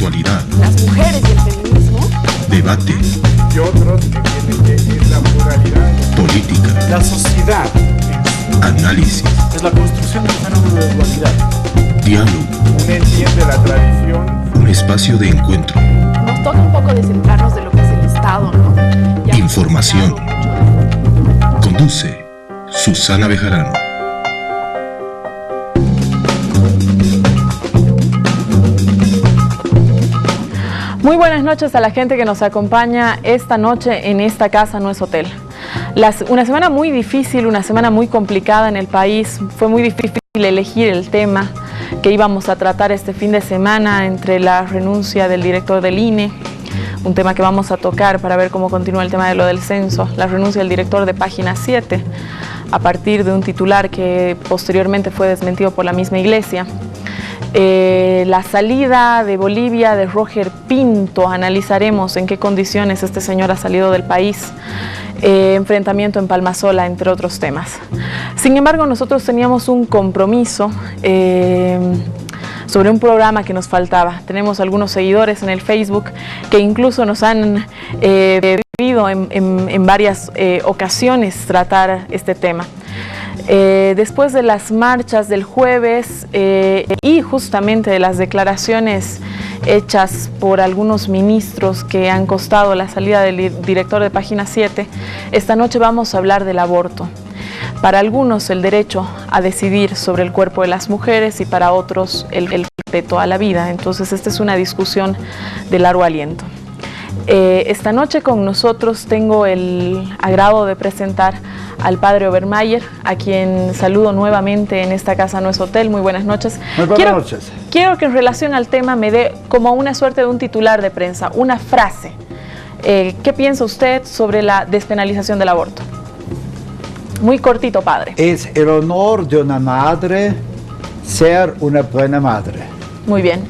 actualidad, las mujeres y el feminismo, debate, y otros que tienen que es la pluralidad, política, la sociedad análisis, es la construcción del fenómeno de dualidad. diálogo, uno entiende la tradición. un espacio de encuentro, nos toca un poco descentrarnos de lo que es el Estado, ¿no? Ya información. Conduce Susana Bejarano. Muy buenas noches a la gente que nos acompaña esta noche en Esta Casa No es Hotel. Una semana muy difícil, una semana muy complicada en el país. Fue muy difícil elegir el tema que íbamos a tratar este fin de semana entre la renuncia del director del INE, un tema que vamos a tocar para ver cómo continúa el tema de lo del censo, la renuncia del director de Página 7, a partir de un titular que posteriormente fue desmentido por la misma Iglesia. La salida de Bolivia de Roger Pinto, analizaremos en qué condiciones este señor ha salido del país, enfrentamiento en Palmasola, entre otros temas. Sin embargo, nosotros teníamos un compromiso sobre un programa que nos faltaba. Tenemos algunos seguidores en el Facebook que incluso nos han pedido en varias ocasiones tratar este tema. Después de las marchas del jueves y justamente de las declaraciones hechas por algunos ministros que han costado la salida del director de Página 7, esta noche vamos a hablar del aborto. Para algunos el derecho a decidir sobre el cuerpo de las mujeres y para otros el respeto a la vida. Entonces esta es una discusión de largo aliento. Esta noche con nosotros tengo el agrado de presentar al padre Obermayer, a quien saludo nuevamente en Esta Casa No es Hotel. Muy buenas noches. Muy buenas noches. Quiero que en relación al tema me dé como una suerte de un titular de prensa, una frase. ¿Qué piensa usted sobre la despenalización del aborto? Muy cortito, padre. Es el honor de una madre ser una buena madre. Muy bien.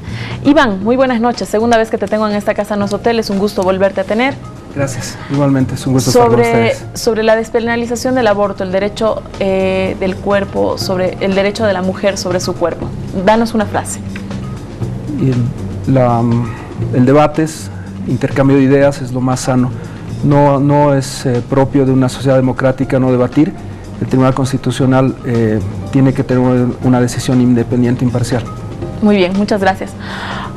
Iván, muy buenas noches. Segunda vez que te tengo en Esta Casa No es Hotel. Es un gusto volverte a tener. Gracias. Igualmente, es un gusto estar con ustedes. Sobre la despenalización del aborto, el derecho del cuerpo, sobre el derecho de la mujer sobre su cuerpo. Danos una frase. El debate es intercambio de ideas, es lo más sano. No es propio de una sociedad democrática no debatir. El Tribunal Constitucional tiene que tener una decisión independiente, imparcial. Muy bien, muchas gracias.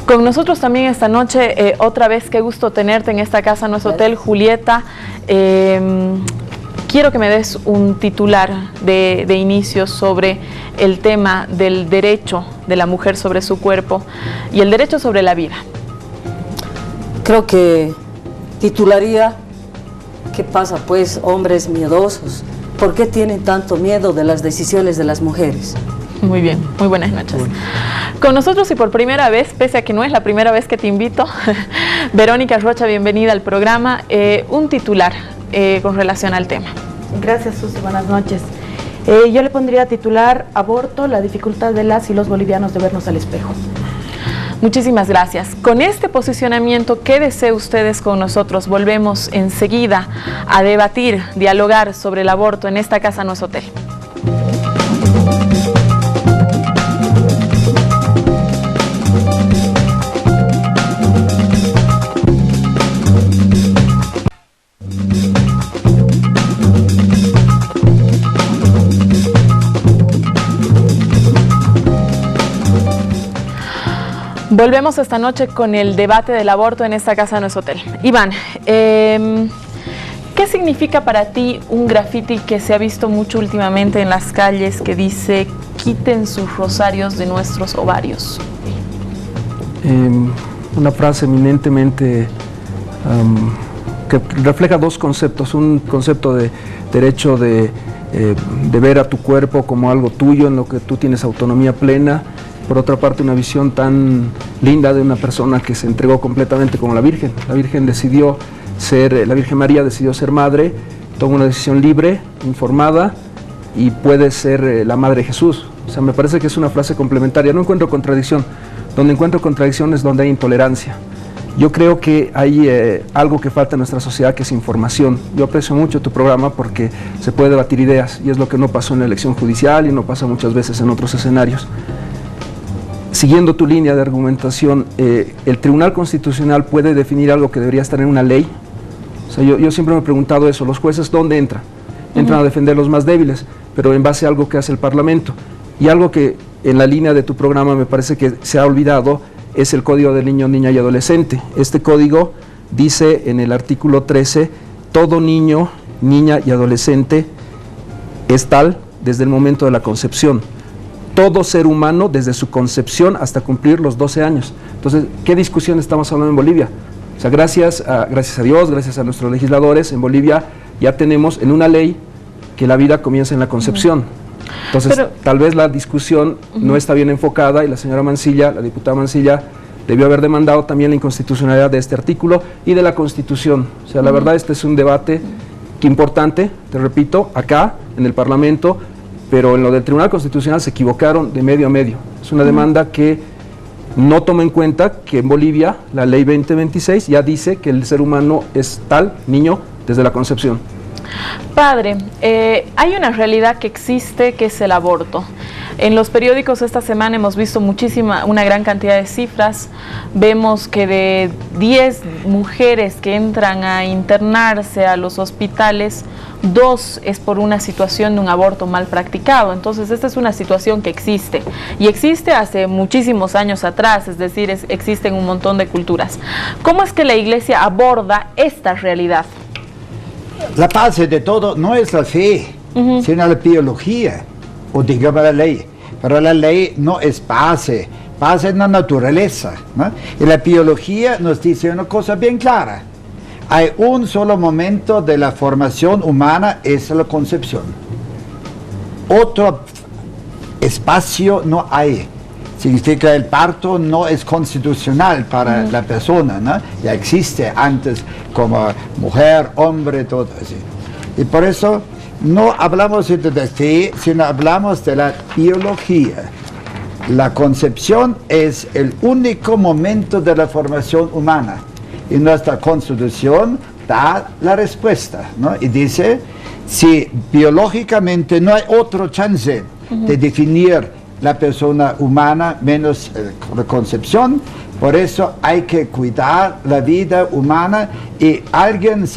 Con nosotros también esta noche, otra vez, qué gusto tenerte en Esta Casa No es Hotel, Julieta. Quiero que me des un titular de inicio sobre el tema del derecho de la mujer sobre su cuerpo y el derecho sobre la vida. Creo que titularía, ¿qué pasa pues, hombres miedosos? ¿Por qué tienen tanto miedo de las decisiones de las mujeres? Muy bien, muy buenas noches. Con nosotros y por primera vez, pese a que no es la primera vez que te invito, Verónica Rocha, bienvenida al programa. Un titular con relación al tema. Gracias, Susi, buenas noches. Yo le pondría titular: aborto, la dificultad de las y los bolivianos de vernos al espejo. Muchísimas gracias. Con este posicionamiento, quédese ustedes con nosotros. Volvemos enseguida a debatir, dialogar sobre el aborto en Esta Casa No es Hotel. Volvemos esta noche con el debate del aborto en Esta Casa No es Hotel. Iván, ¿qué significa para ti un graffiti que se ha visto mucho últimamente en las calles que dice "quiten sus rosarios de nuestros ovarios"? Una frase eminentemente que refleja dos conceptos. Un concepto de derecho de ver a tu cuerpo como algo tuyo, en lo que tú tienes autonomía plena. Por otra parte, una visión tan linda de una persona que se entregó completamente como la Virgen. La Virgen María decidió ser madre, toma una decisión libre, informada, y puede ser la madre de Jesús. O sea, me parece que es una frase complementaria. No encuentro contradicción. Donde encuentro contradicción es donde hay intolerancia. Yo creo que hay algo que falta en nuestra sociedad, que es información. Yo aprecio mucho tu programa porque se puede debatir ideas, y es lo que no pasó en la elección judicial y no pasa muchas veces en otros escenarios. siguiendo tu línea de argumentación, ¿el Tribunal Constitucional puede definir algo que debería estar en una ley? O sea, yo siempre me he preguntado eso, ¿los jueces dónde entran? Entran a defender los más débiles, pero en base a algo que hace el Parlamento. Y algo que en la línea de tu programa me parece que se ha olvidado es el Código del Niño, Niña y Adolescente. Este código dice en el artículo 13, todo niño, niña y adolescente es tal desde el momento de la concepción. Todo ser humano desde su concepción hasta cumplir los 12 años. Entonces, ¿qué discusión estamos hablando en Bolivia? O sea, gracias a Dios, gracias a nuestros legisladores, en Bolivia ya tenemos en una ley que la vida comienza en la concepción. Entonces, tal vez la discusión no está bien enfocada y la señora Mancilla, la diputada Mancilla, debió haber demandado también la inconstitucionalidad de este artículo y de la Constitución. O sea, la verdad, este es un debate que importante, te repito, acá, en el Parlamento, pero en lo del Tribunal Constitucional se equivocaron de medio a medio. Es una demanda que no toma en cuenta que en Bolivia la ley 2026 ya dice que el ser humano es tal, niño, desde la concepción. Padre, hay una realidad que existe, que es el aborto. En los periódicos esta semana hemos visto una gran cantidad de cifras. Vemos que de 10 mujeres que entran a internarse a los hospitales, 2 es por una situación de un aborto mal practicado. Entonces, esta es una situación que existe. Y existe hace muchísimos años atrás, es decir, existen un montón de culturas. ¿Cómo es que la Iglesia aborda esta realidad? La base de todo no es la fe, sino la biología, o digamos la ley. Pero la ley no es base es la naturaleza, ¿no? Y la biología nos dice una cosa bien clara. Hay un solo momento de la formación humana, es la concepción. Otro espacio no hay. Significa el parto no es constitucional para la persona, ¿no? Ya existe antes como mujer, hombre, todo así. Y por eso no hablamos de fe, sino hablamos de la biología. La concepción es el único momento de la formación humana. Y nuestra Constitución da la respuesta, ¿no? Y dice, si biológicamente no hay otro chance de definir la persona humana menos la concepción, por eso hay que cuidar la vida humana, y alguien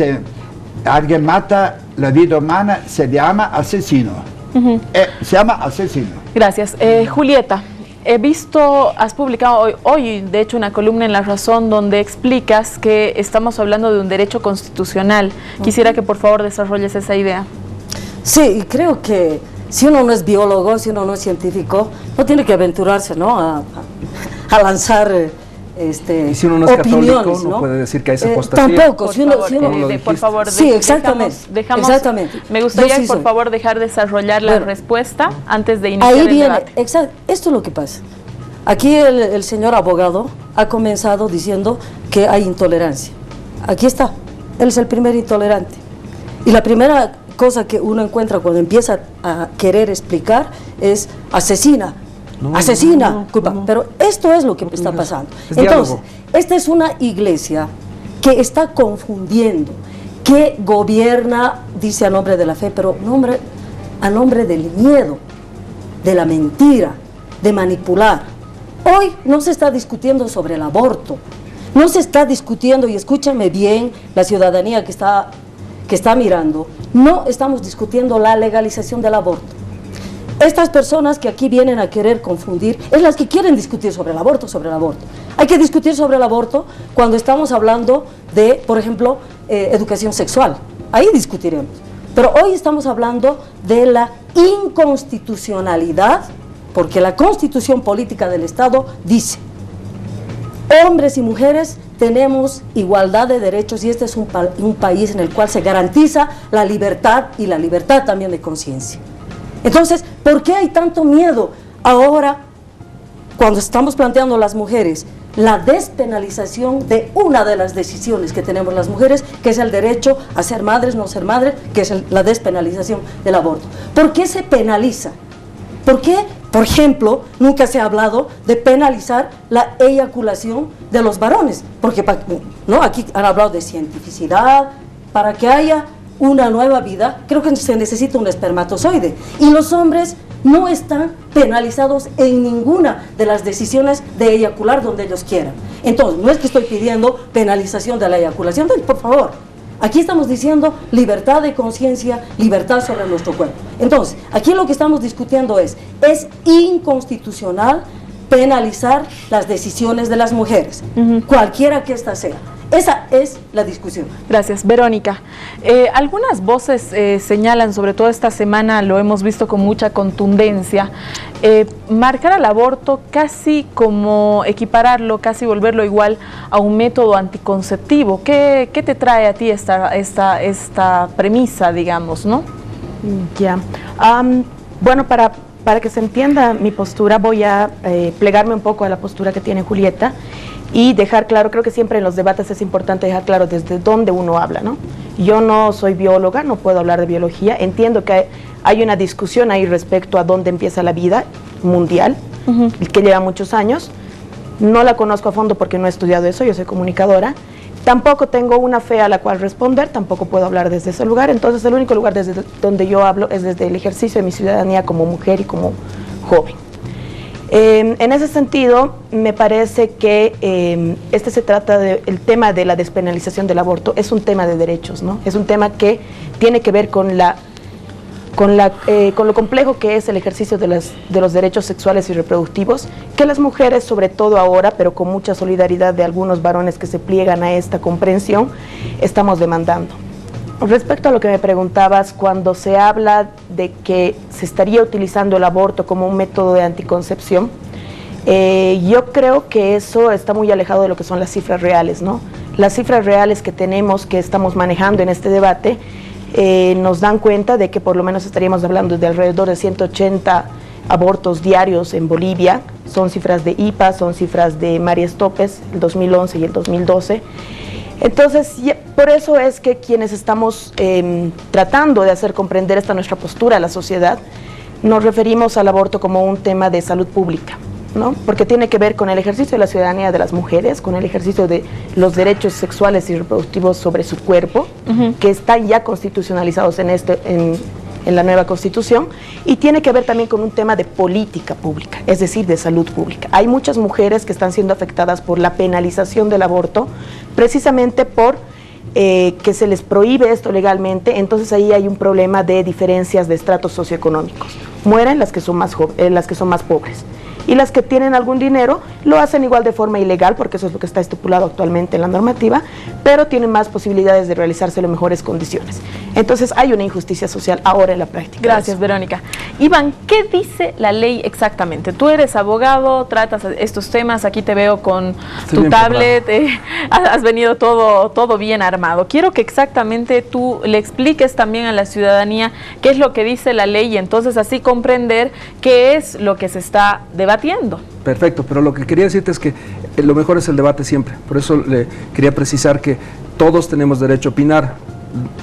mata la vida humana, se llama asesino. Se llama asesino. Gracias. Julieta, has publicado hoy, de hecho, una columna en La Razón donde explicas que estamos hablando de un derecho constitucional. Quisiera que por favor desarrolles esa idea. Sí, creo que si uno no es biólogo, si uno no es científico, no tiene que aventurarse, ¿no?, a lanzar y si uno no es católico, no puede decir que hay esa apostasía. Tampoco. Por favor, sí, exactamente. Exactamente. Me gustaría, por favor, dejar desarrollar la respuesta antes de iniciar el debate. Exacto. Esto es lo que pasa. Aquí el señor abogado ha comenzado diciendo que hay intolerancia. Aquí está. Él es el primer intolerante. Y la primera cosa que uno encuentra cuando empieza a querer explicar es asesina, culpa. Pero esto es lo que está pasando. Entonces, esta es una iglesia que está confundiendo, que gobierna, dice a nombre de la fe, pero a nombre del miedo, de la mentira, de manipular. Hoy no se está discutiendo sobre el aborto, no se está discutiendo, y escúchame bien la ciudadanía que está mirando, no estamos discutiendo la legalización del aborto. Estas personas que aquí vienen a querer confundir, es las que quieren discutir sobre el aborto, Hay que discutir sobre el aborto cuando estamos hablando de, por ejemplo, educación sexual. Ahí discutiremos. Pero hoy estamos hablando de la inconstitucionalidad, porque la Constitución Política del Estado dice: hombres y mujeres tenemos igualdad de derechos, y este es un país en el cual se garantiza la libertad, y la libertad también de conciencia. Entonces, ¿por qué hay tanto miedo ahora, cuando estamos planteando las mujeres, la despenalización de una de las decisiones que tenemos las mujeres, que es el derecho a ser madres, no ser madres, que es la despenalización del aborto? ¿Por qué se penaliza? ¿Por qué, por ejemplo, nunca se ha hablado de penalizar la eyaculación de los varones? Porque, ¿no?, aquí han hablado de cientificidad, para que haya una nueva vida, creo que se necesita un espermatozoide. Y los hombres no están penalizados en ninguna de las decisiones de eyacular donde ellos quieran. Entonces, no es que estoy pidiendo penalización de la eyaculación, por favor. Aquí estamos diciendo libertad de conciencia, libertad sobre nuestro cuerpo. Entonces, aquí lo que estamos discutiendo es inconstitucional penalizar las decisiones de las mujeres, cualquiera que ésta sea. Esa es la discusión. Gracias, Verónica. Algunas voces señalan, sobre todo esta semana lo hemos visto con mucha contundencia, marcar al aborto casi como equipararlo, casi volverlo igual a un método anticonceptivo. ¿Qué te trae a ti esta premisa, digamos, no? Ya. Bueno, para que se entienda mi postura, voy a plegarme un poco a la postura que tiene Julieta y dejar claro, creo que siempre en los debates es importante dejar claro desde dónde uno habla, ¿no? Yo no soy bióloga, no puedo hablar de biología, entiendo que hay una discusión ahí respecto a dónde empieza la vida mundial, que lleva muchos años, no la conozco a fondo porque no he estudiado eso, yo soy comunicadora, tampoco tengo una fe a la cual responder, tampoco puedo hablar desde ese lugar, entonces el único lugar desde donde yo hablo es desde el ejercicio de mi ciudadanía como mujer y como joven. En ese sentido, me parece que se trata del tema de la despenalización del aborto, es un tema de derechos, ¿no? Es un tema que tiene que ver con lo complejo que es el ejercicio de los derechos sexuales y reproductivos, que las mujeres, sobre todo ahora, pero con mucha solidaridad de algunos varones que se pliegan a esta comprensión, estamos demandando. Respecto a lo que me preguntabas, cuando se habla de que se estaría utilizando el aborto como un método de anticoncepción, yo creo que eso está muy alejado de lo que son las cifras reales, ¿no? Las cifras reales que tenemos, que estamos manejando en este debate, nos dan cuenta de que por lo menos estaríamos hablando de alrededor de 180 abortos diarios en Bolivia. Son cifras de IPA, son cifras de María Stopes, el 2011 y el 2012. Entonces, por eso es que quienes estamos tratando de hacer comprender esta nuestra postura a la sociedad, nos referimos al aborto como un tema de salud pública, ¿no? Porque tiene que ver con el ejercicio de la ciudadanía de las mujeres, con el ejercicio de los derechos sexuales y reproductivos sobre su cuerpo, que están ya constitucionalizados en la nueva Constitución, y tiene que ver también con un tema de política pública, es decir, de salud pública. Hay muchas mujeres que están siendo afectadas por la penalización del aborto, precisamente por que se les prohíbe esto legalmente, entonces ahí hay un problema de diferencias de estratos socioeconómicos. Mueren las que son más pobres. Y las que tienen algún dinero lo hacen igual de forma ilegal, porque eso es lo que está estipulado actualmente en la normativa, pero tienen más posibilidades de realizarse en mejores condiciones. Entonces hay una injusticia social ahora en la práctica. Gracias, Verónica. Iván, ¿qué dice la ley exactamente? Tú eres abogado, tratas estos temas, aquí te veo con tu tablet, has venido todo bien armado. Quiero que exactamente tú le expliques también a la ciudadanía qué es lo que dice la ley y entonces así comprender qué es lo que se está debatiendo. Perfecto, pero lo que quería decirte es que lo mejor es el debate siempre. Por eso le quería precisar que todos tenemos derecho a opinar.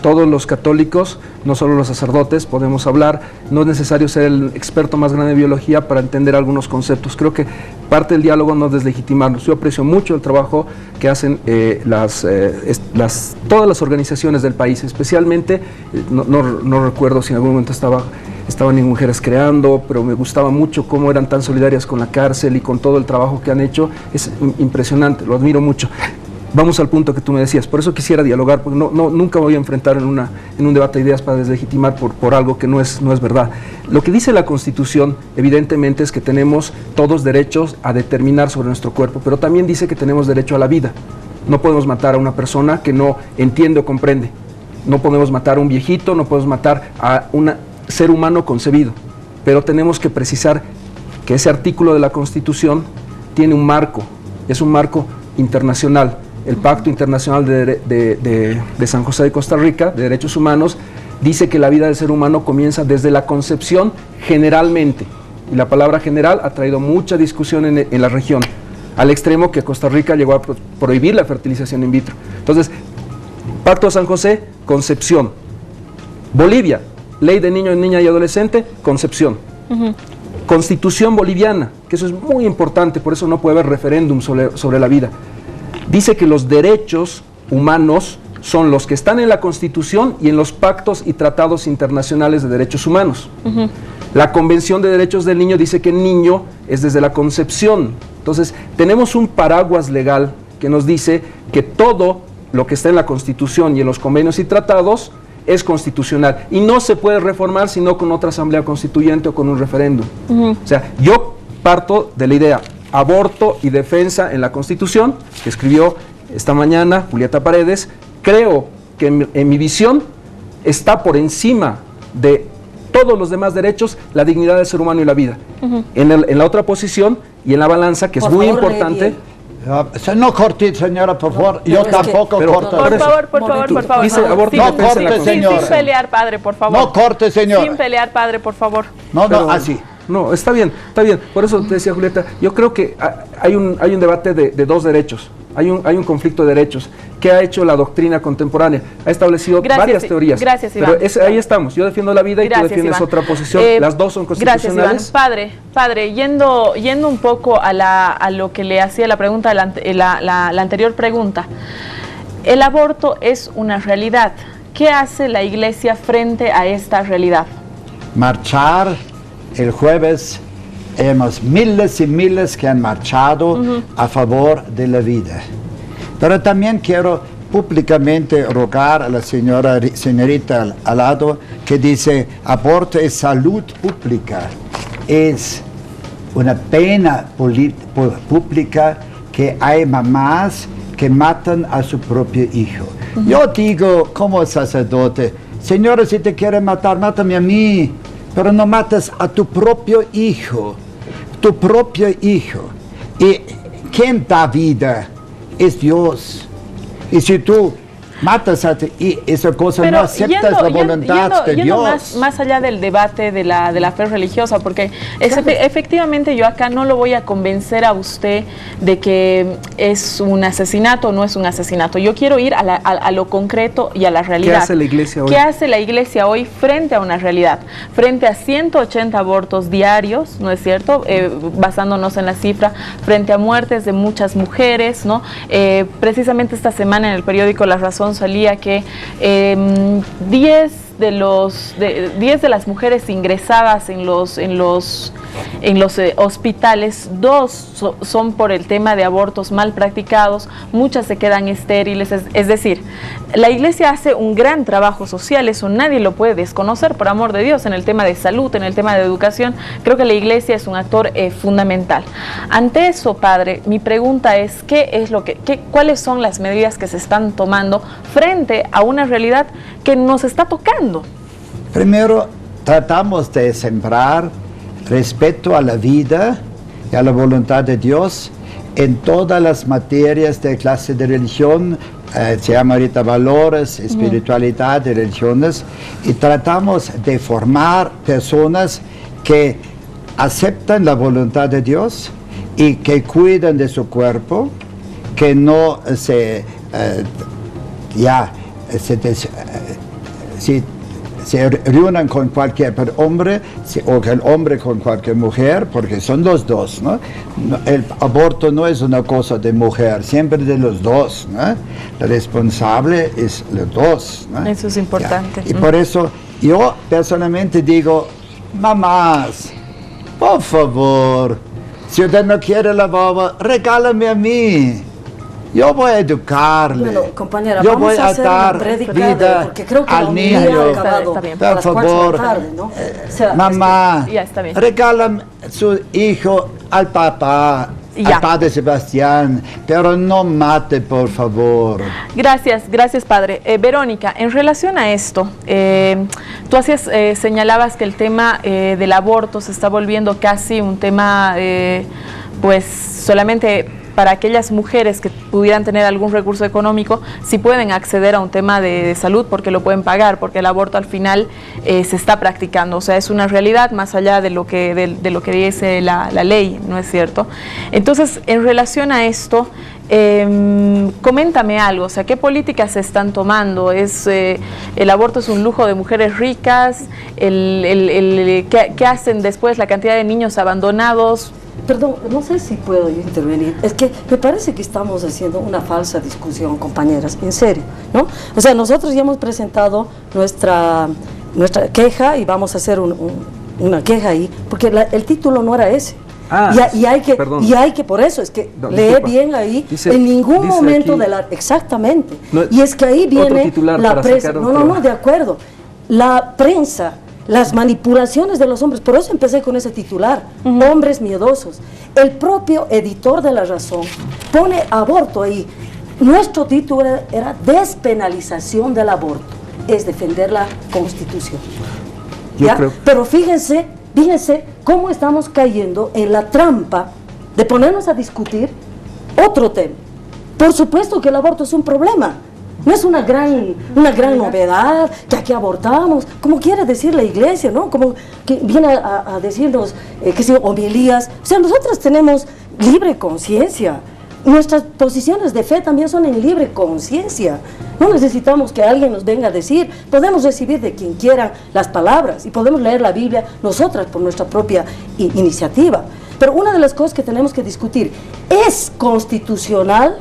Todos los católicos, no solo los sacerdotes, podemos hablar. No es necesario ser el experto más grande de biología para entender algunos conceptos. Creo que parte del diálogo no es deslegitimarnos. Yo aprecio mucho el trabajo que hacen todas las organizaciones del país, especialmente, no recuerdo si en algún momento estaban en Mujeres Creando, pero me gustaba mucho cómo eran tan solidarias con la cárcel y con todo el trabajo que han hecho. Es impresionante, lo admiro mucho. Vamos al punto que tú me decías, por eso quisiera dialogar, porque nunca me voy a enfrentar en un debate de ideas para deslegitimar por algo que no es verdad. Lo que dice la Constitución, evidentemente, es que tenemos todos derechos a determinar sobre nuestro cuerpo, pero también dice que tenemos derecho a la vida. No podemos matar a una persona que no entiende o comprende. No podemos matar a un viejito, no podemos matar a un ser humano concebido. Pero tenemos que precisar que ese artículo de la Constitución tiene un marco, es un marco internacional. El Pacto Internacional de San José de Costa Rica, de Derechos Humanos, dice que la vida del ser humano comienza desde la concepción generalmente. Y la palabra general ha traído mucha discusión en la región, al extremo que Costa Rica llegó a prohibir la fertilización in vitro. Entonces, Pacto de San José, concepción. Bolivia, Ley de Niño, Niña y Adolescente, concepción. Constitución boliviana, que eso es muy importante, por eso no puede haber referéndum sobre la vida. Dice que los derechos humanos son los que están en la Constitución y en los pactos y tratados internacionales de derechos humanos. La Convención de Derechos del Niño dice que el niño es desde la concepción. Entonces, tenemos un paraguas legal que nos dice que todo lo que está en la Constitución y en los convenios y tratados es constitucional y no se puede reformar sino con otra asamblea constituyente o con un referéndum. O sea, yo parto de la idea aborto y defensa en la Constitución, que escribió esta mañana Julieta Paredes. Creo que en mi visión está por encima de todos los demás derechos la dignidad del ser humano y la vida. En la otra posición y en la balanza, que es muy importante. No corte, señora, por favor. Yo tampoco corto. Por favor. Dice aborto y no defensa en la corte, Constitución. señor. Sin pelear, padre, por favor. No corte, señor. Sin pelear, padre, por favor. No, Pero, así. No, está bien. Por eso te decía, Julieta, yo creo que hay un debate de dos derechos. Hay un conflicto de derechos. ¿Qué ha hecho la doctrina contemporánea? Ha establecido varias teorías. Gracias, Iván. Pero ahí estamos. Yo defiendo la vida y tú defiendes Iván. otra posición. Las dos son constitucionales. Gracias, Iván. Padre, yendo un poco a lo que le hacía la pregunta, la anterior pregunta. El aborto es una realidad. ¿Qué hace la Iglesia frente a esta realidad? Marchar el jueves. Hemos miles y miles que han marchado a favor de la vida. Pero también quiero públicamente rogar a la señorita al lado que dice aborto es salud pública. Es una pena pública que hay mamás que matan a su propio hijo. Yo digo como sacerdote, señora, si te quieren matar, mátame a mí, pero no mates a tu propio hijo. Tu propio hijo. Y quien da vida es Dios. Y si tú matas a ti y esa cosa, pero no aceptas la voluntad de Dios. Más allá del debate de la fe religiosa, porque efectivamente yo acá no lo voy a convencer a usted de que es un asesinato o no es un asesinato. Yo quiero ir a lo concreto y a la realidad. ¿Qué hace la Iglesia hoy? ¿Qué hace la Iglesia hoy frente a una realidad? Frente a 180 abortos diarios, ¿no es cierto? Basándonos en la cifra, frente a muertes de muchas mujeres, ¿no? Precisamente esta semana en el periódico La Razón salía que 10 de las mujeres ingresadas en los hospitales, 2 son por el tema de abortos mal practicados, muchas se quedan estériles, es decir, la Iglesia hace un gran trabajo social, eso nadie lo puede desconocer, por amor de Dios, en el tema de salud, en el tema de educación, creo que la Iglesia es un actor fundamental. Ante eso, padre, mi pregunta es, ¿cuáles son las medidas que se están tomando frente a una realidad que nos está tocando? Primero, tratamos de sembrar respeto a la vida y a la voluntad de Dios en todas las materias de clase de religión, se llama ahorita valores, espiritualidad y religiones, y tratamos de formar personas que aceptan la voluntad de Dios y que cuidan de su cuerpo, que no se reúnan con cualquier hombre o que el hombre con cualquier mujer, porque son los dos, ¿no? El aborto no es una cosa de mujer, siempre de los dos, ¿no? La responsable es los dos, ¿no? Eso es importante. Y por eso yo personalmente digo, mamás, por favor, si usted no quiere la boba, regálame a mí. Yo voy a educarle. Bueno, compañera, yo vamos voy a dar vida porque creo que al niño. Está bien. Por favor, tarde, ¿no? mamá, ya está bien. regálame su hijo al papá, al padre Sebastián, pero no mate, por favor. Gracias, padre. Verónica, en relación a esto, tú señalabas que el tema del aborto se está volviendo casi un tema, pues solamente para aquellas mujeres que pudieran tener algún recurso económico, si pueden acceder a un tema de salud porque lo pueden pagar, porque el aborto al final se está practicando, o sea, es una realidad más allá de lo que dice la ley, ¿no es cierto? Entonces, en relación a esto, coméntame algo, o sea, ¿qué políticas se están tomando? ¿El aborto es un lujo de mujeres ricas? ¿Qué hacen después? ¿La cantidad de niños abandonados? Perdón, no sé si puedo yo intervenir. Es que me parece que estamos haciendo una falsa discusión, compañeras, en serio, ¿no? O sea, nosotros ya hemos presentado nuestra queja y vamos a hacer una queja ahí, porque el título no era ese. Y hay que, por eso, es que no, lee disculpa. bien ahí, Dice, en ningún momento aquí, de la... Exactamente. No, y es que ahí viene la prensa. No, De acuerdo. La prensa, las manipulaciones de los hombres, por eso empecé con ese titular, hombres miedosos. El propio editor de La Razón pone aborto ahí. Nuestro título era despenalización del aborto, es defender la Constitución. ¿Ya? Pero fíjense cómo estamos cayendo en la trampa de ponernos a discutir otro tema. Por supuesto que el aborto es un problema. No es una gran novedad, que aquí abortamos, como quiere decir la iglesia, ¿no? Como que viene a decirnos, homilías. O sea, nosotras tenemos libre conciencia. Nuestras posiciones de fe también son en libre conciencia. No necesitamos que alguien nos venga a decir, podemos recibir de quien quiera las palabras y podemos leer la Biblia nosotras por nuestra propia iniciativa. Pero una de las cosas que tenemos que discutir, ¿es constitucional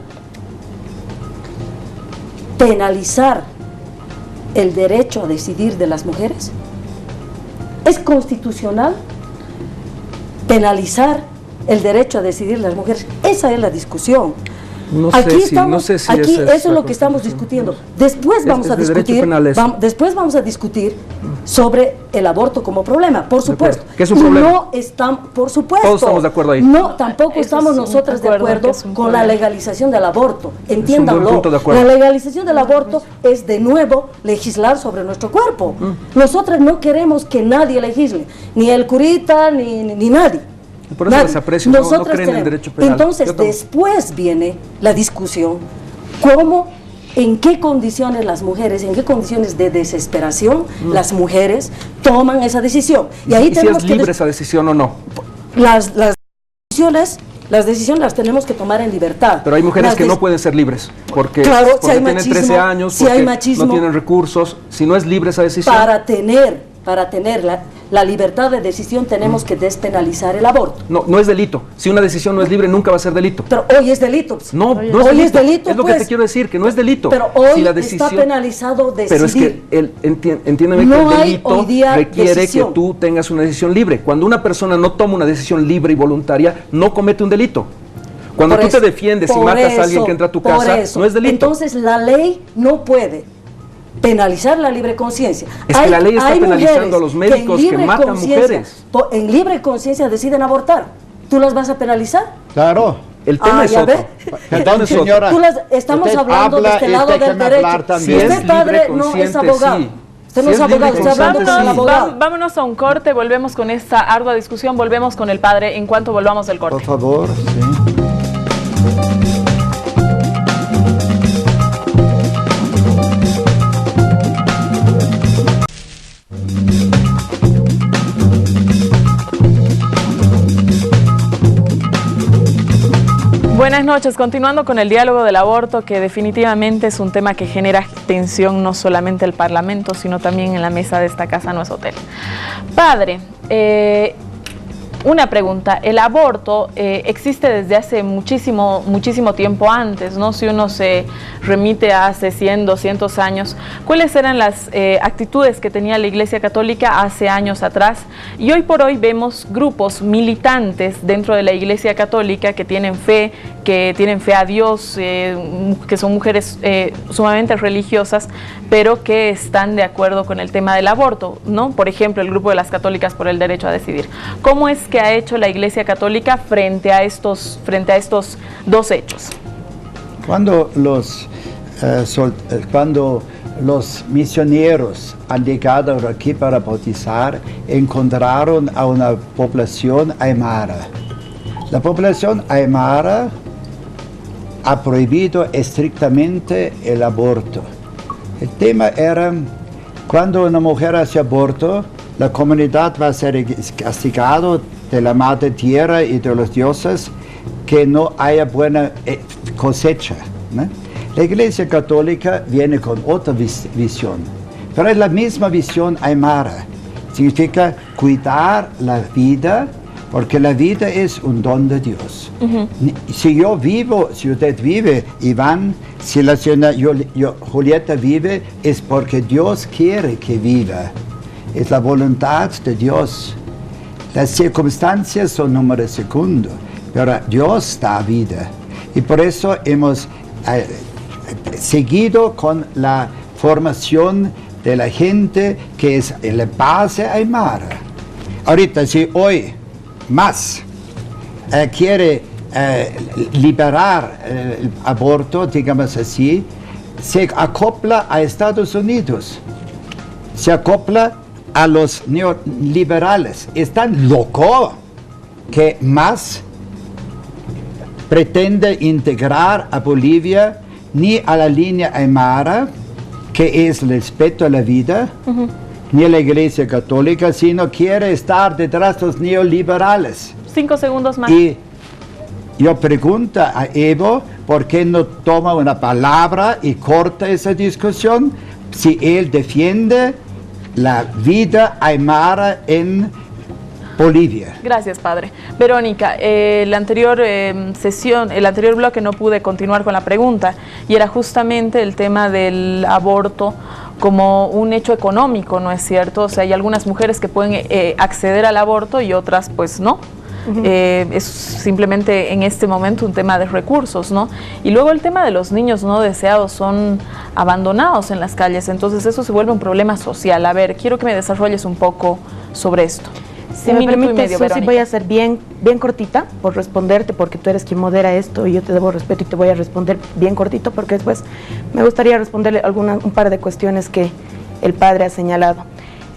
penalizar el derecho a decidir de las mujeres? ¿Es constitucional penalizar el derecho a decidir de las mujeres? Esa es la discusión. No sé si aquí eso es lo que estamos discutiendo. Después vamos a discutir sobre el aborto como problema, por supuesto. ¿Qué es un problema? No estamos, por supuesto. Todos estamos de acuerdo ahí. No, tampoco estamos nosotras de acuerdo con la legalización del aborto. Entiéndanlo. La legalización del aborto es de nuevo legislar sobre nuestro cuerpo. Nosotras no queremos que nadie legisle, ni el curita ni nadie. Por eso les aprecio, no creen en el derecho penal. Entonces, después viene la discusión, en qué condiciones las mujeres, en qué condiciones de desesperación las mujeres toman esa decisión. Y ahí tenemos si es libre esa decisión o no. Las decisiones las tenemos que tomar en libertad. Pero hay mujeres que no pueden ser libres, porque si hay tienen 13 años, porque no tienen recursos. Si no es libre esa decisión. Para tener la libertad de decisión tenemos que despenalizar el aborto. No es delito. Si una decisión no es libre, nunca va a ser delito. Pero hoy es delito. No es delito. Es lo que te quiero decir, que no es delito. Pero hoy está penalizado decidir. Pero es que, entiéndeme que el delito requiere que tú tengas una decisión libre. Cuando una persona no toma una decisión libre y voluntaria, no comete un delito. Cuando tú te defiendes y matas a alguien que entra a tu casa, no es delito. Entonces la ley no puede penalizar la libre conciencia. Es que la ley está penalizando a los médicos que matan mujeres. En libre conciencia deciden abortar. ¿Tú las vas a penalizar? Claro. El tema es otro. Perdón, señora. Estamos hablando de este lado del derecho. Si usted, padre, no es abogado. Usted no es abogado, está hablando con el abogado. Vámonos a un corte, volvemos con esta ardua discusión, volvemos con el padre en cuanto volvamos del corte. Por favor, sí. Buenas noches, continuando con el diálogo del aborto, que definitivamente es un tema que genera tensión no solamente en el Parlamento, sino también en la mesa de esta casa, no es hotel. Padre, una pregunta, el aborto existe desde hace muchísimo tiempo antes, ¿no? Si uno se remite a hace 100, 200 años, ¿cuáles eran las actitudes que tenía la Iglesia Católica hace años atrás? Y hoy por hoy vemos grupos militantes dentro de la Iglesia Católica que tienen fe a Dios, que son mujeres sumamente religiosas, pero que están de acuerdo con el tema del aborto, ¿no? Por ejemplo, el grupo de las católicas por el derecho a decidir. ¿Cómo es que ha hecho la Iglesia Católica frente a estos dos hechos? Cuando los misioneros han llegado aquí para bautizar, encontraron a una población aymara. La población aymara ha prohibido estrictamente el aborto. El tema era, cuando una mujer hace aborto, la comunidad va a ser castigada de la madre tierra y de los dioses, que no haya buena cosecha, ¿no? La Iglesia Católica viene con otra visión, pero es la misma visión aymara. Significa cuidar la vida porque la vida es un don de Dios. Si yo vivo, si usted vive, Iván, si la señora Julieta vive, es porque Dios quiere que viva. Es la voluntad de Dios. Las circunstancias son número segundo, pero Dios da vida. Y por eso hemos seguido con la formación de la gente que es en la base aymara. Ahorita, si hoy más quiere liberar el aborto, digamos así, se acopla a Estados Unidos, se acopla a los neoliberales. Están locos que más pretende integrar a Bolivia ni a la línea aymara, que es el respeto a la vida, ni a la Iglesia Católica, sino quiere estar detrás de los neoliberales. 5 segundos más. Y yo pregunto a Evo, ¿por qué no toma una palabra y corta esa discusión? Si él defiende la vida aymara en Bolivia. Gracias, padre. Verónica, la anterior sesión, el anterior bloque no pude continuar con la pregunta y era justamente el tema del aborto como un hecho económico, ¿no es cierto? O sea, hay algunas mujeres que pueden acceder al aborto y otras pues no. Es simplemente en este momento un tema de recursos, ¿no? Y luego el tema de los niños no deseados son abandonados en las calles, entonces eso se vuelve un problema social. A ver, quiero que me desarrolles un poco sobre esto. Si me permites, Susi, voy a ser bien cortita por responderte, porque tú eres quien modera esto y yo te debo respeto y te voy a responder bien cortito, porque después me gustaría responderle un par de cuestiones que el padre ha señalado.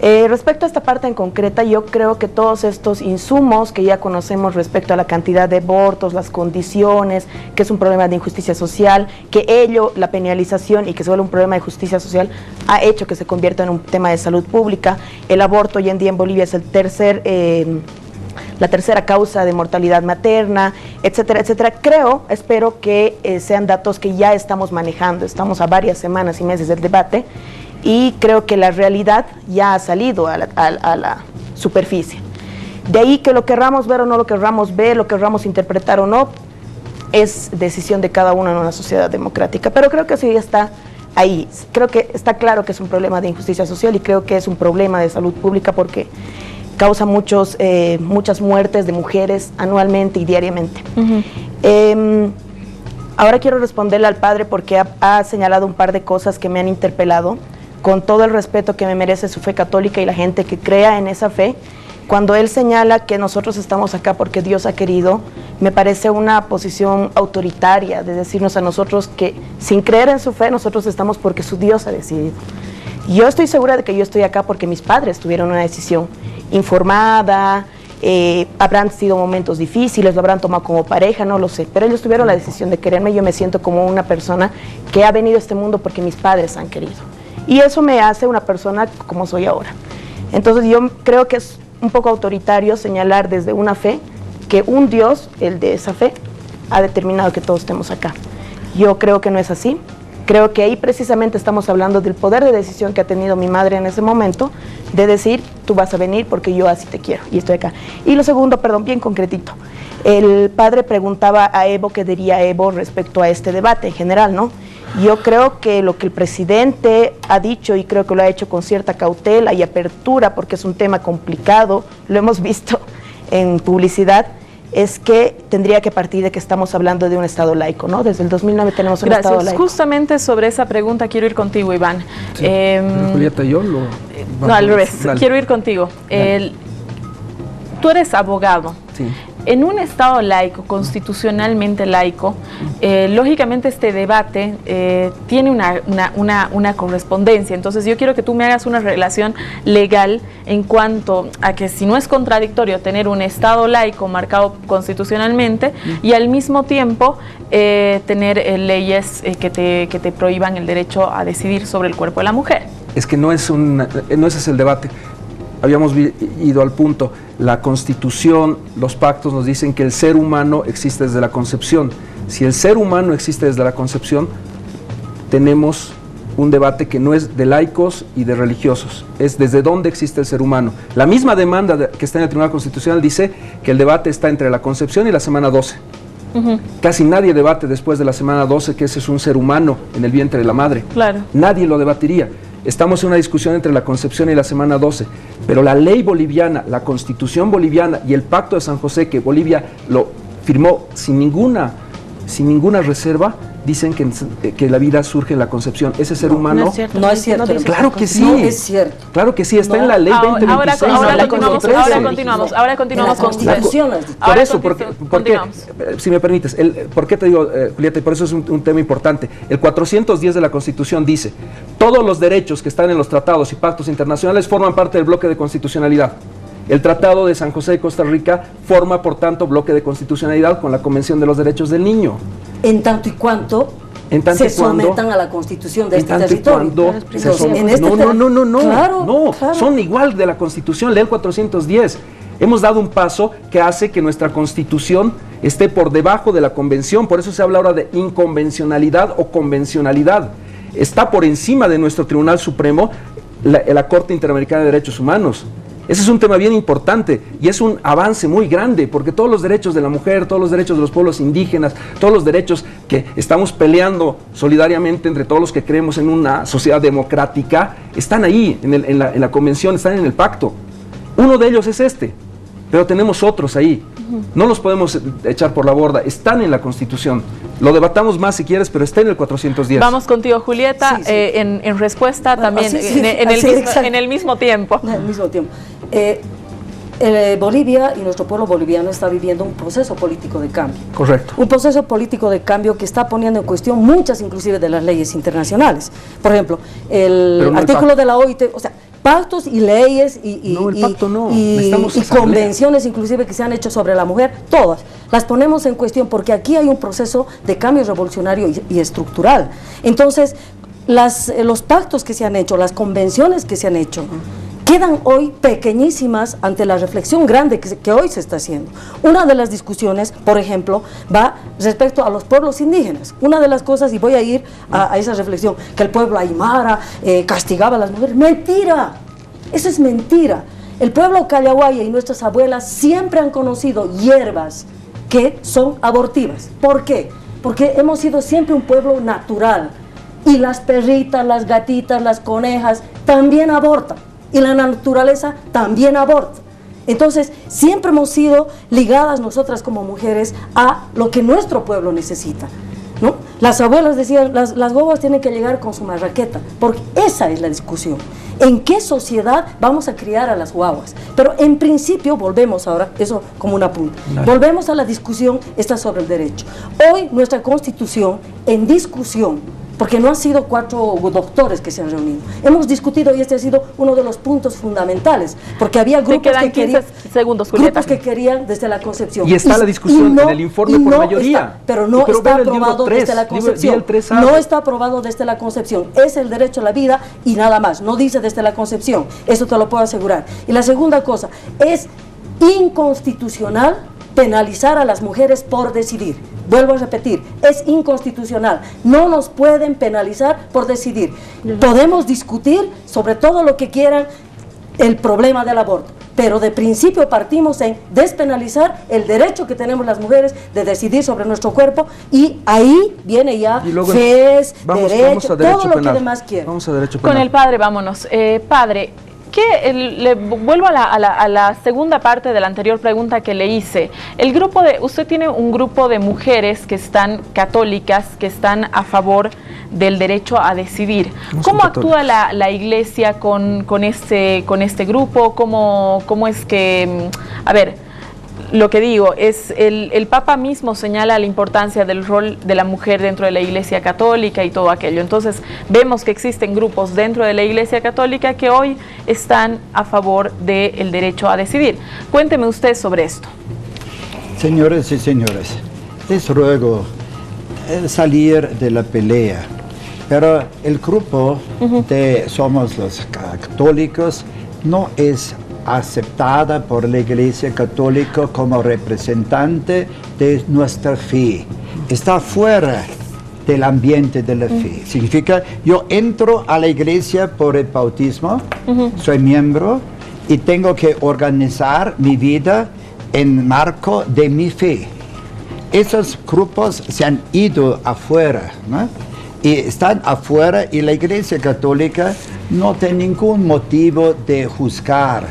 Respecto a esta parte en concreta, yo creo que todos estos insumos que ya conocemos respecto a la cantidad de abortos, las condiciones, que es un problema de injusticia social, que la penalización y que se vuelve un problema de justicia social, ha hecho que se convierta en un tema de salud pública. El aborto hoy en día en Bolivia es la tercera causa de mortalidad materna, etcétera, etcétera. Espero que sean datos que ya estamos manejando. Estamos a varias semanas y meses del debate. Y creo que la realidad ya ha salido a la superficie. De ahí que lo querramos ver o no lo querramos ver, lo querramos interpretar o no, es decisión de cada uno en una sociedad democrática. Pero creo que eso ya está ahí. Creo que está claro que es un problema de injusticia social y creo que es un problema de salud pública porque causa muchas muertes de mujeres anualmente y diariamente. Ahora quiero responderle al padre porque ha señalado un par de cosas que me han interpelado. Con todo el respeto que me merece su fe católica y la gente que crea en esa fe, cuando él señala que nosotros estamos acá porque Dios ha querido, me parece una posición autoritaria de decirnos a nosotros que sin creer en su fe, nosotros estamos porque su Dios ha decidido. Yo estoy segura de que yo estoy acá porque mis padres tuvieron una decisión informada, habrán sido momentos difíciles, lo habrán tomado como pareja, no lo sé, pero ellos tuvieron la decisión de quererme y yo me siento como una persona que ha venido a este mundo porque mis padres han querido. Y eso me hace una persona como soy ahora. Entonces yo creo que es un poco autoritario señalar desde una fe que un Dios, el de esa fe, ha determinado que todos estemos acá. Yo creo que no es así. Creo que ahí precisamente estamos hablando del poder de decisión que ha tenido mi madre en ese momento, de decir, tú vas a venir porque yo así te quiero y estoy acá. Y lo segundo, perdón, bien concretito. El padre preguntaba a Evo qué diría Evo respecto a este debate en general, ¿no? Yo creo que lo que el presidente ha dicho, y creo que lo ha hecho con cierta cautela y apertura, porque es un tema complicado, lo hemos visto en publicidad, es que tendría que partir de que estamos hablando de un Estado laico, ¿no? Desde el 2009 tenemos un Estado laico. Justamente sobre esa pregunta quiero ir contigo, Iván. Sí. Julieta, yo lo... No, al revés, quiero ir contigo. Tú eres abogado. Sí. En un Estado laico, constitucionalmente laico, lógicamente este debate tiene una correspondencia. Entonces yo quiero que tú me hagas una relación legal en cuanto a que si no es contradictorio tener un Estado laico marcado constitucionalmente y al mismo tiempo tener leyes que te prohíban el derecho a decidir sobre el cuerpo de la mujer. Es que no ese es el debate. Habíamos ido al punto, la Constitución, los pactos nos dicen que el ser humano existe desde la concepción. Si el ser humano existe desde la concepción, tenemos un debate que no es de laicos y de religiosos, es desde dónde existe el ser humano. La misma demanda que está en el Tribunal Constitucional dice que el debate está entre la concepción y la semana 12. Casi nadie debate después de la semana 12 que ese es un ser humano en el vientre de la madre. Claro. Nadie lo debatiría. Estamos en una discusión entre la concepción y la semana 12, pero la ley boliviana, la constitución boliviana y el pacto de San José, que Bolivia lo firmó sin ninguna reserva, dicen que la vida surge en la concepción. Ese ser humano... No es cierto. No es cierto. Claro que sí. No es cierto. Claro que sí, está en la ley 2026. Ahora continuamos con usted. Por eso, porque, si me permites, ¿por qué te digo, Julieta? Y por eso es un tema importante. El 410 de la Constitución dice: todos los derechos que están en los tratados y pactos internacionales forman parte del bloque de constitucionalidad. El Tratado de San José de Costa Rica forma, por tanto, bloque de constitucionalidad con la Convención de los Derechos del Niño. En tanto y cuanto se sometan a la Constitución de este territorio. No, son igual de la Constitución, lee el 410. Hemos dado un paso que hace que nuestra Constitución esté por debajo de la Convención, por eso se habla ahora de inconvencionalidad o convencionalidad. Está por encima de nuestro Tribunal Supremo la Corte Interamericana de Derechos Humanos. Ese es un tema bien importante y es un avance muy grande, porque todos los derechos de la mujer, todos los derechos de los pueblos indígenas, todos los derechos que estamos peleando solidariamente entre todos los que creemos en una sociedad democrática, están ahí, en la convención, están en el pacto. Uno de ellos es este, pero tenemos otros ahí. No los podemos echar por la borda, están en la Constitución. Lo debatamos más si quieres, pero está en el 410. Vamos contigo, Julieta, en respuesta también, en el mismo tiempo. En el mismo tiempo. Bolivia y nuestro pueblo boliviano está viviendo un proceso político de cambio. Correcto. Un proceso político de cambio que está poniendo en cuestión muchas, inclusive, de las leyes internacionales. Por ejemplo, el artículo de la OIT, o sea, pactos y leyes y convenciones inclusive que se han hecho sobre la mujer, todas las ponemos en cuestión porque aquí hay un proceso de cambio revolucionario y estructural. Entonces, los pactos que se han hecho, las convenciones que se han hecho, quedan hoy pequeñísimas ante la reflexión grande que hoy se está haciendo. Una de las discusiones, por ejemplo, va respecto a los pueblos indígenas. Una de las cosas, y voy a ir a esa reflexión, que el pueblo aymara castigaba a las mujeres. ¡Mentira! Eso es mentira. El pueblo callahuaya y nuestras abuelas siempre han conocido hierbas que son abortivas. ¿Por qué? Porque hemos sido siempre un pueblo natural. Y las perritas, las gatitas, las conejas también abortan. Y la naturaleza también aborta. Entonces, siempre hemos sido ligadas nosotras como mujeres a lo que nuestro pueblo necesita, ¿no? Las abuelas decían, las guaguas tienen que llegar con su marraqueta, porque esa es la discusión. ¿En qué sociedad vamos a criar a las guaguas? Pero en principio, volvemos ahora, eso como un apunte, volvemos a la discusión, está sobre el derecho. Hoy nuestra Constitución en discusión, porque no han sido 4 doctores que se han reunido. Hemos discutido y este ha sido uno de los puntos fundamentales, porque había grupos que querían desde la concepción. Y está la discusión en el informe por mayoría. Pero no está aprobado desde la concepción. No está aprobado desde la concepción. Es el derecho a la vida y nada más. No dice desde la concepción. Eso te lo puedo asegurar. Y la segunda cosa, es inconstitucional penalizar a las mujeres por decidir. Vuelvo a repetir, es inconstitucional. No nos pueden penalizar por decidir. Podemos discutir sobre todo lo que quieran el problema del aborto, pero de principio partimos en despenalizar el derecho que tenemos las mujeres de decidir sobre nuestro cuerpo, y ahí viene ya FES, derecho, todo lo que demás quieren. Vamos a derecho penal. Con el padre, vámonos. Padre, le vuelvo a la segunda parte de la anterior pregunta que le hice. Usted tiene un grupo de mujeres que están católicas, que están a favor del derecho a decidir. ¿Cómo actúa la Iglesia con este grupo? ¿Cómo es que, a ver, lo que digo es, el Papa mismo señala la importancia del rol de la mujer dentro de la Iglesia Católica y todo aquello? Entonces vemos que existen grupos dentro de la Iglesia Católica que hoy están a favor del derecho a decidir. Cuénteme usted sobre esto. Señores y señores, les ruego salir de la pelea, pero el grupo de Somos los Católicos no es aceptada por la Iglesia Católica como representante de nuestra fe. Está fuera del ambiente de la fe. Significa, yo entro a la iglesia por el bautismo, soy miembro y tengo que organizar mi vida en marco de mi fe. Esos grupos se han ido afuera, ¿no? Y están afuera y la Iglesia Católica no tiene ningún motivo de juzgar,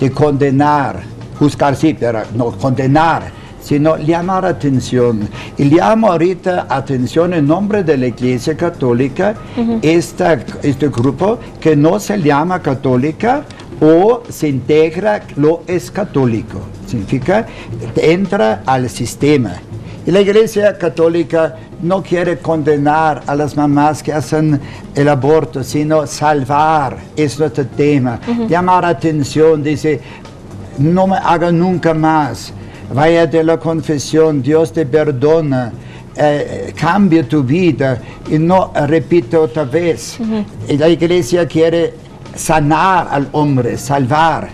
de condenar. Juzgar sí, pero no condenar, sino llamar atención. Y llamo ahorita atención en nombre de la Iglesia Católica, este grupo que no se llama católica o se integra, lo es católico. Significa, entra al sistema. Y la Iglesia Católica no quiere condenar a las mamás que hacen el aborto, sino salvar, es nuestro tema. Llamar atención, dice, no me haga nunca más, vaya de la confesión, Dios te perdona, cambia tu vida y no repite otra vez. Y la Iglesia quiere sanar al hombre, salvar.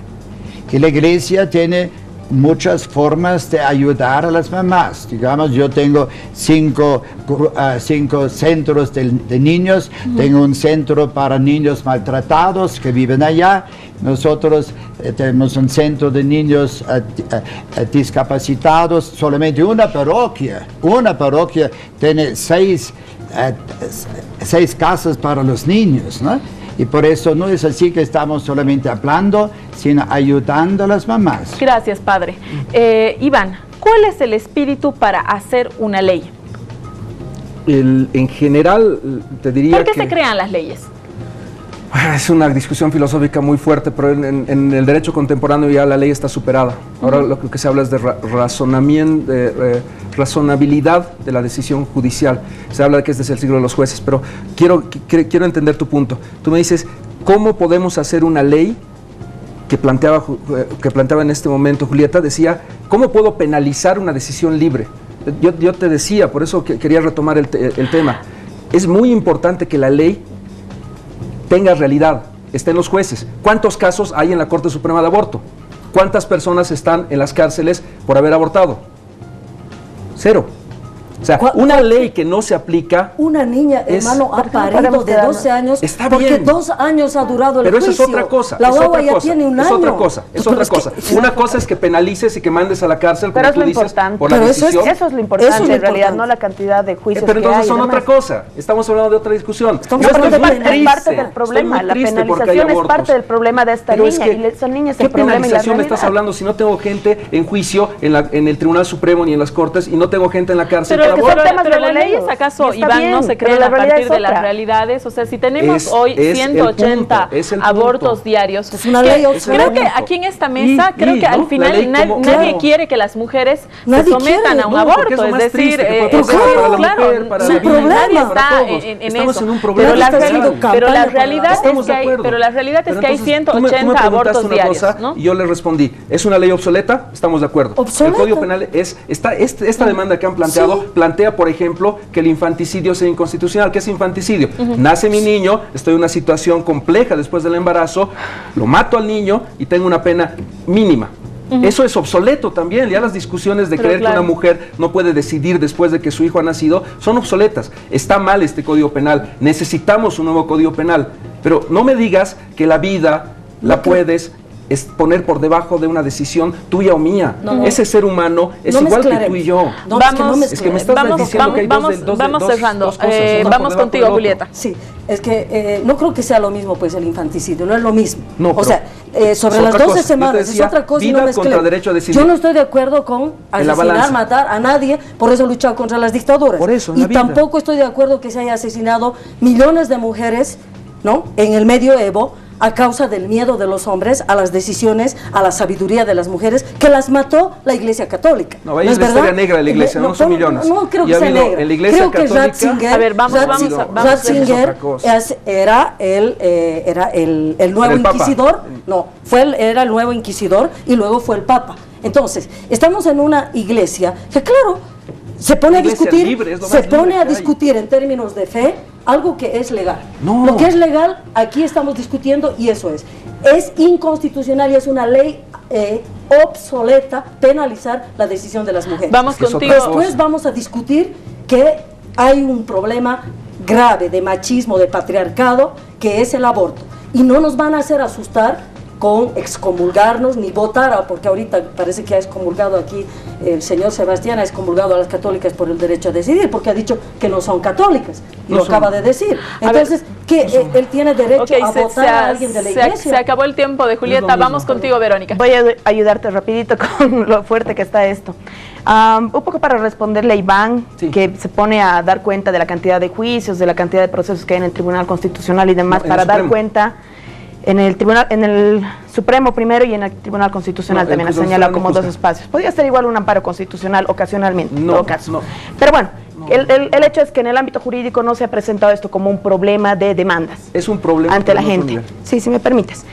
Y la Iglesia tiene muchas formas de ayudar a las mamás. Digamos, yo tengo cinco centros de niños, tengo un centro para niños maltratados que viven allá, nosotros tenemos un centro de niños discapacitados, solamente una parroquia tiene seis casas para los niños, ¿no? Y por eso no es así que estamos solamente hablando, sino ayudando a las mamás. Gracias, padre. Iván, ¿cuál es el espíritu para hacer una ley? En general, te diría que... ¿Por qué se crean las leyes? Es una discusión filosófica muy fuerte, pero en el derecho contemporáneo ya la ley está superada. Ahora lo que se habla es de razonabilidad de la decisión judicial. Se habla de que este es el siglo de los jueces, pero quiero entender tu punto. Tú me dices, ¿cómo podemos hacer una ley que planteaba en este momento Julieta? Decía, ¿cómo puedo penalizar una decisión libre? Yo te decía, por eso quería retomar el tema. Es muy importante que la ley tenga realidad, esté en los jueces. ¿Cuántos casos hay en la Corte Suprema de Aborto? ¿Cuántas personas están en las cárceles por haber abortado? 0. O sea, una ley que no se aplica... Una niña, hermano, ha parido de 12 años, está porque bien. 2 años ha durado el pero juicio. Pero eso es otra cosa. La guagua ya tiene un año. Es otra cosa. Una cosa es que penalices y que mandes a la cárcel, como tú dices, por la decisión. Eso es lo importante, en realidad, no la cantidad de juicios pero entonces que hay, son otra cosa. Estamos hablando de otra discusión. Es parte del problema. La penalización es parte del problema de esta niña. Y esa niña es el problema. ¿Qué penalización me estás hablando si no tengo gente en juicio en el Tribunal Supremo ni en las Cortes y no tengo gente en la cárcel por aborto? Las leyes, ¿acaso, Iván, no se crean a partir de las realidades? O sea, si tenemos hoy 180 abortos diarios, es una ley creo que aquí en esta mesa, creo que al final nadie quiere que las mujeres se sometan a un aborto, es decir, nadie está en eso. Pero la realidad es que hay 180 abortos diarios, ¿no? Y yo le respondí, ¿es una ley obsoleta? Estamos de acuerdo. El Código Penal esta demanda que han planteado, plantea, por ejemplo, que el infanticidio sea inconstitucional. ¿Qué es infanticidio? Nace mi niño, estoy en una situación compleja después del embarazo, lo mato al niño y tengo una pena mínima. Eso es obsoleto también. Ya las discusiones de creer que una mujer no puede decidir después de que su hijo ha nacido son obsoletas. Está mal este Código Penal. Necesitamos un nuevo Código Penal. Pero no me digas que la vida la puedes poner por debajo de una decisión tuya o mía. Ese ser humano es igual que tú y yo. Vamos cerrando. Vamos contigo, Julieta. Sí, es que no creo que sea lo mismo, pues, el infanticidio, no es lo mismo. No, o sea, sobre las 12 semanas es otra cosa y no mezclemos. Yo no estoy de acuerdo con asesinar, matar a nadie, por eso he luchado contra las dictaduras. Por eso, y tampoco estoy de acuerdo que se haya asesinado millones de mujeres, ¿no?, en el medioevo, a causa del miedo de los hombres a las decisiones, a la sabiduría de las mujeres, que las mató la Iglesia Católica. No, es la historia negra de la Iglesia, no son millones. No creo que sea negra. En la Iglesia creo Católica, que Ratzinger, a ver, Ratzinger era el nuevo inquisidor, era el nuevo inquisidor y luego fue el Papa. Entonces, estamos en una iglesia que, claro, se pone a discutir en términos de fe algo que es legal. Lo que es legal, aquí estamos discutiendo y eso es inconstitucional y es una ley obsoleta penalizar la decisión de las mujeres. Vamos contigo. Después vamos a discutir que hay un problema grave de machismo, de patriarcado, que es el aborto. Y no nos van a hacer asustar con excomulgarnos ni votar, porque ahorita parece que ha excomulgado aquí el señor Sebastián, ha excomulgado a las católicas por el derecho a decidir, porque ha dicho que no son católicas, y No lo son. acaba de decir. Entonces, él tiene derecho a votar a alguien de la iglesia. Se acabó el tiempo de Julieta, vamos contigo, Verónica. Voy a ayudarte rapidito con lo fuerte que está esto. Un poco para responderle a Iván, Sí. que se pone a dar cuenta de la cantidad de juicios, de la cantidad de procesos que hay en el Tribunal Constitucional y demás, No, en para el dar Supremo. cuenta en el Tribunal, en el Supremo primero y en el Tribunal Constitucional No, también ha el señalado Constitucional como no dos juzga. espacios. Podría ser igual un amparo constitucional ocasionalmente, en No, todo caso. no. Pero bueno, el hecho es que en el ámbito jurídico no se ha presentado esto como un problema de demandas Es un problema ante la pero no es un gente. nivel. Sí, si me permites.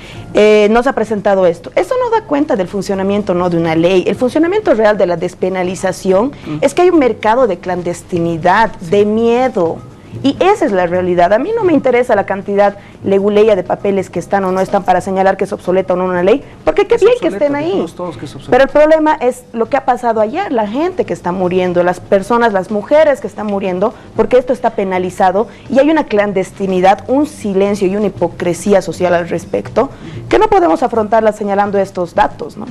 No se ha presentado esto. Eso no da cuenta del funcionamiento no de una ley. El funcionamiento real de la despenalización es que hay un mercado de clandestinidad, de miedo. Y esa es la realidad. A mí no me interesa la cantidad leguleya de papeles que están o no están para señalar que es obsoleta o no una ley, porque qué Es bien que obsoleta, estén ahí. dijimos todos que es obsoleta. Pero el problema es lo que ha pasado ayer, la gente que está muriendo, las personas, las mujeres que están muriendo, porque esto está penalizado y hay una clandestinidad, un silencio y una hipocresía social al respecto, que no podemos afrontarla señalando estos datos, ¿no?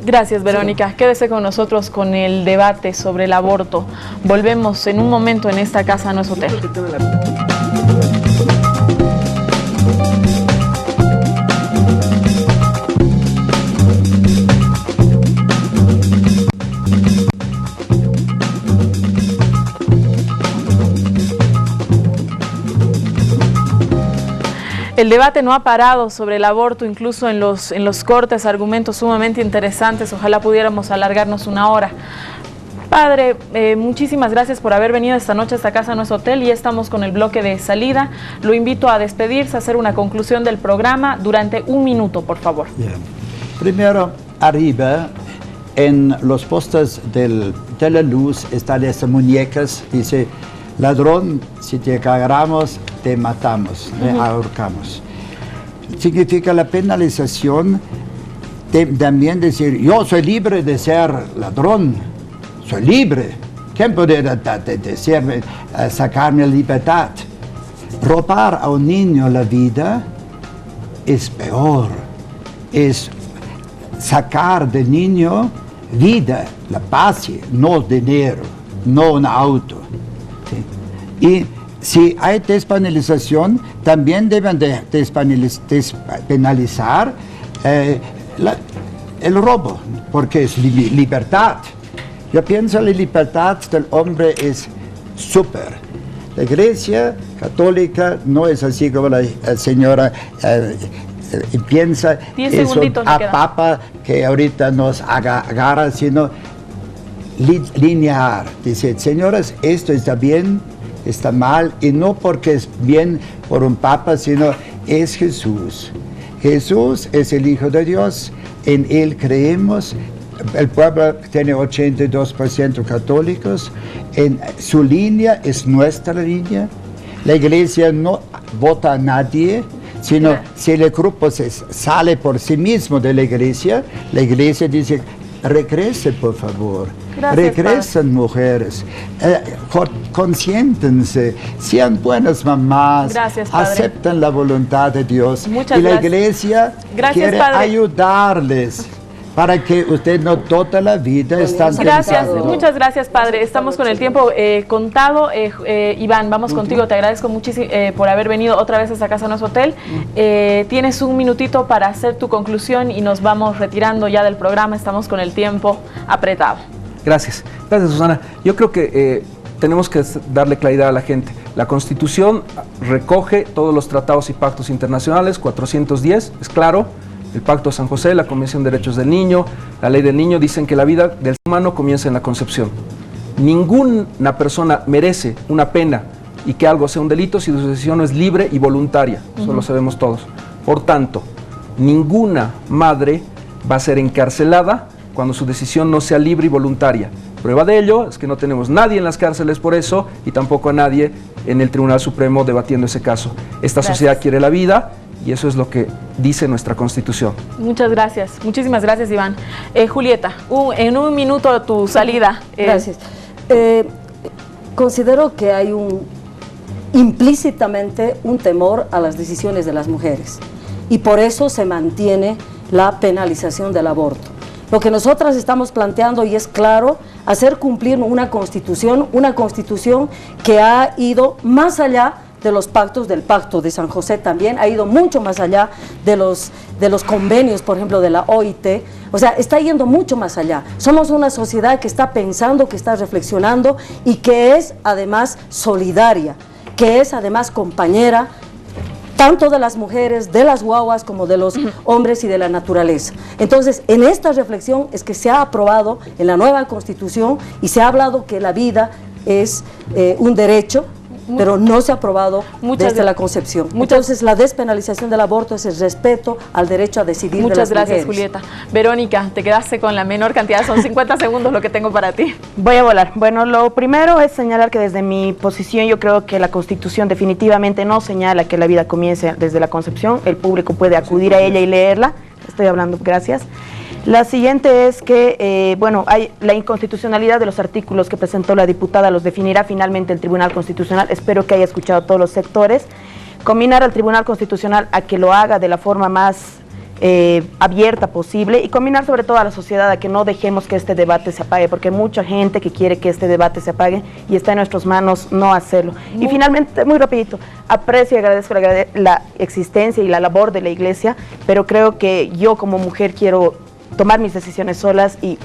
Gracias, Verónica. Quédese con nosotros con el debate sobre el aborto. Volvemos en un momento en esta casa, no es hotel. El debate no ha parado sobre el aborto, incluso en los cortes, argumentos sumamente interesantes. Ojalá pudiéramos alargarnos una hora. Padre, muchísimas gracias por haber venido esta noche a esta casa, no es hotel, y estamos con el bloque de salida. Lo invito a despedirse, a hacer una conclusión del programa durante un minuto, por favor. Bien. Primero, arriba, en los postes de la luz están estas muñecas, dice, ladrón, si te agarramos, te matamos, te ahorcamos. Significa la penalización de también decir, yo soy libre de ser ladrón, soy libre. ¿Quién puede decirme, sacarme la libertad? Robar a un niño la vida es peor, es sacar del niño vida, la paz, no dinero, no un auto. ¿Sí? Y si hay despenalización, también deben de despenalizar el robo, porque es libertad. Yo pienso que la libertad del hombre es súper. La Iglesia católica no es así como la señora piensa, 10 es un segunditos me quedan. papa que ahorita nos agarra, sino linear. Dice, señoras, esto está bien, está mal, y no porque es bien por un papa, sino es Jesús. Jesús es el Hijo de Dios, en Él creemos. El pueblo tiene 82% católicos, en su línea es nuestra línea. La iglesia no vota a nadie, sino si el grupo sale por sí mismo de la iglesia dice, regrese por favor, Gracias, regresen mujeres, consiéntense, sean buenas mamás, Gracias, padre. acepten la voluntad de Dios. Muchas y la gracias. iglesia Gracias, quiere padre. ayudarles para que usted no toda la vida están Gracias, pensando. muchas gracias, padre. Estamos con el tiempo contado. Iván, vamos contigo. Te agradezco muchísimo por haber venido otra vez a esta casa, no es hotel. Tienes un minutito para hacer tu conclusión y nos vamos retirando ya del programa. Estamos con el tiempo apretado. Gracias. Gracias, Susana. Yo creo que tenemos que darle claridad a la gente. La Constitución recoge todos los tratados y pactos internacionales, 410, es claro. El Pacto de San José, la Convención de Derechos del Niño, la Ley del Niño, dicen que la vida del ser humano comienza en la concepción. Ninguna persona merece una pena y que algo sea un delito si su decisión no es libre y voluntaria. Eso lo sabemos todos. Por tanto, ninguna madre va a ser encarcelada cuando su decisión no sea libre y voluntaria. Prueba de ello es que no tenemos nadie en las cárceles por eso y tampoco a nadie en el Tribunal Supremo debatiendo ese caso. Esta sociedad quiere la vida y eso es lo que dice nuestra Constitución. Muchas gracias. Muchísimas gracias, Iván. Julieta, en un minuto tu salida. Gracias. considero que hay implícitamente un temor a las decisiones de las mujeres y por eso se mantiene la penalización del aborto. Lo que nosotras estamos planteando, y es claro, hacer cumplir una constitución que ha ido más allá de los pactos, del Pacto de San José también, ha ido mucho más allá de los convenios, por ejemplo, de la OIT, o sea, está yendo mucho más allá. Somos una sociedad que está pensando, que está reflexionando y que es además solidaria, que es además compañera, tanto de las mujeres, de las guaguas, como de los hombres y de la naturaleza. Entonces, en esta reflexión es que se ha aprobado en la nueva Constitución y se ha hablado que la vida es un derecho, pero no se ha aprobado desde la concepción. Entonces, la despenalización del aborto es el respeto al derecho a decidir de las mujeres. Muchas gracias, Julieta. Verónica, te quedaste con la menor cantidad, son 50 segundos lo que tengo para ti. Voy a volar. Bueno, lo primero es señalar que desde mi posición yo creo que la Constitución definitivamente no señala que la vida comience desde la concepción, el público puede acudir a ella y leerla, estoy hablando, gracias. La siguiente es que, hay la inconstitucionalidad de los artículos que presentó la diputada, los definirá finalmente el Tribunal Constitucional, espero que haya escuchado a todos los sectores. Combinar al Tribunal Constitucional a que lo haga de la forma más abierta posible y combinar sobre todo a la sociedad a que no dejemos que este debate se apague, porque hay mucha gente que quiere que este debate se apague y está en nuestras manos no hacerlo. Y finalmente, muy rapidito, aprecio y agradezco la existencia y la labor de la Iglesia, pero creo que yo como mujer quiero tomar mis decisiones solas y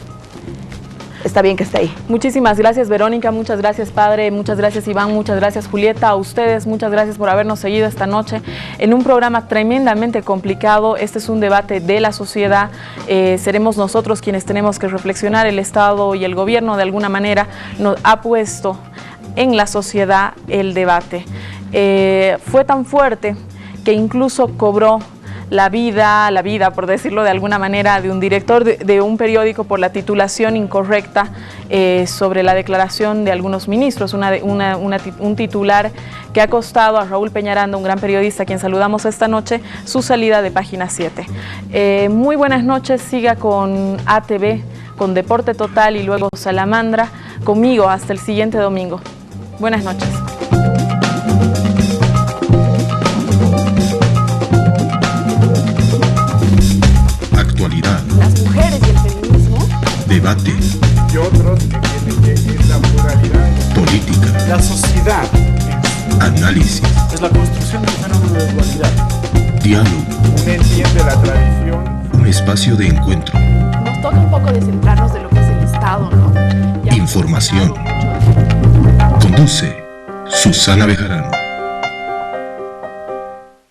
está bien que esté ahí. Muchísimas gracias, Verónica, muchas gracias, padre, muchas gracias, Iván, muchas gracias, Julieta, a ustedes, muchas gracias por habernos seguido esta noche en un programa tremendamente complicado. Este es un debate de la sociedad, seremos nosotros quienes tenemos que reflexionar. El Estado y el gobierno de alguna manera nos ha puesto en la sociedad el debate. Fue tan fuerte que incluso cobró la vida, por decirlo de alguna manera, de un director de un periódico por la titulación incorrecta sobre la declaración de algunos ministros, un titular que ha costado a Raúl Peñaranda, un gran periodista a quien saludamos esta noche, su salida de Página 7. Muy buenas noches, siga con ATV, con Deporte Total y luego Salamandra, conmigo hasta el siguiente domingo. Buenas noches. Actualidad. Las mujeres y el feminismo. Debate. Y otros que tienen que es la pluralidad. Política. La sociedad Análisis. es la construcción del fenómeno de dualidad. Diálogo. Uno entiende la tradición. Un espacio de encuentro. Nos toca un poco descentrarnos de lo que es el Estado, ¿no? Información. Conduce Susana Bejarano.